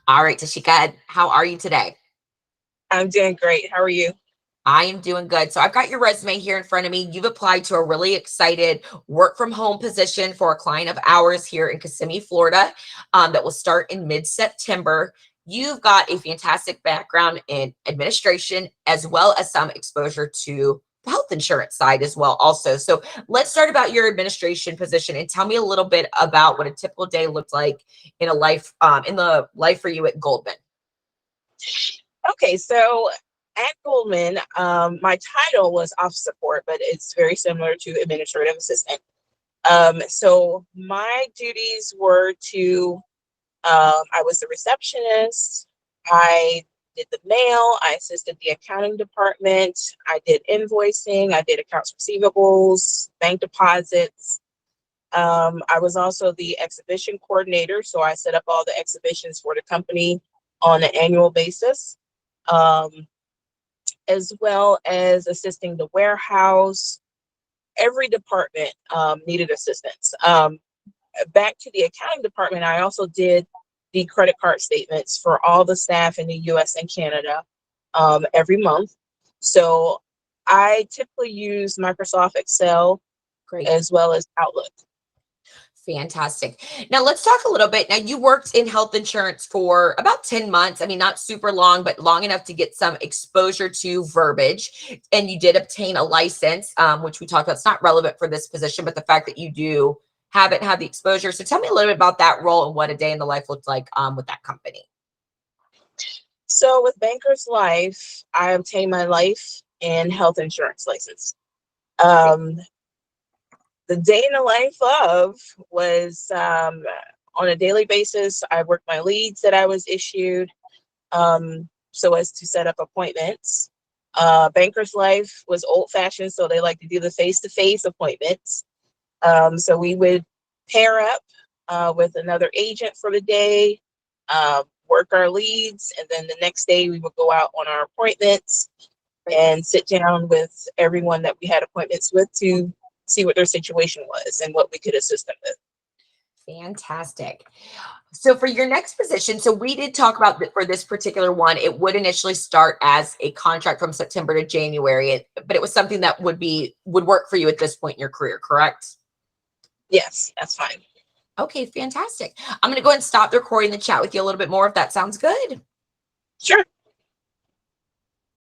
All right, Tashika, how are you today? I'm doing great. How are you? I am doing good. So I've got your resume here in front of me. You've applied to a really excited work from home position for a client of ours here in Kissimmee, Florida, that will start in mid-September. You've got a fantastic background in administration as well as some exposure to the health insurance side as well also. So let's start about your administration position and tell me a little bit about what a typical day looked like in the life for you at Goldman. Okay, so at Goldman, my title was office support, but it's very similar to administrative assistant. So my duties were I was the receptionist. I did the mail. I assisted the accounting department. I did invoicing. I did accounts receivables, bank deposits. I was also the exhibition coordinator, so I set up all the exhibitions for the company on an annual basis, um, as well as assisting the warehouse. Every department needed assistance. Back to the accounting department, I also did the credit card statements for all the staff in the US and Canada every month. So I typically use Microsoft Excel Great. as well as Outlook. Fantastic. Now let's talk a little bit. Now you worked in health insurance for about 10 months. I mean, not super long, but long enough to get some exposure to verbiage. And you did obtain a license, which we talked about. It's not relevant for this position, but the fact that you do have it and have the exposure. So tell me a little bit about that role and what a day in the life looked like with that company. So with Banker's Life, I obtained my life and health insurance license. Um, the day in the life of was on a daily basis. I worked my leads that I was issued so as to set up appointments. Banker's Life was old fashioned, so they like to do the face to face appointments. So we would pair up with another agent for the day, work our leads, and then the next day we would go out on our appointments and sit down with everyone that we had appointments with to see what their situation was and what we could assist them with. Fantastic. So for your next position, so we did talk about that for this particular one, it would initially start as a contract from September to January, but it was something that would work for you at this point in your career, correct? Yes, that's fine. Okay, fantastic. I'm going to go ahead and stop the recording the chat with you a little bit more if that sounds good. Sure.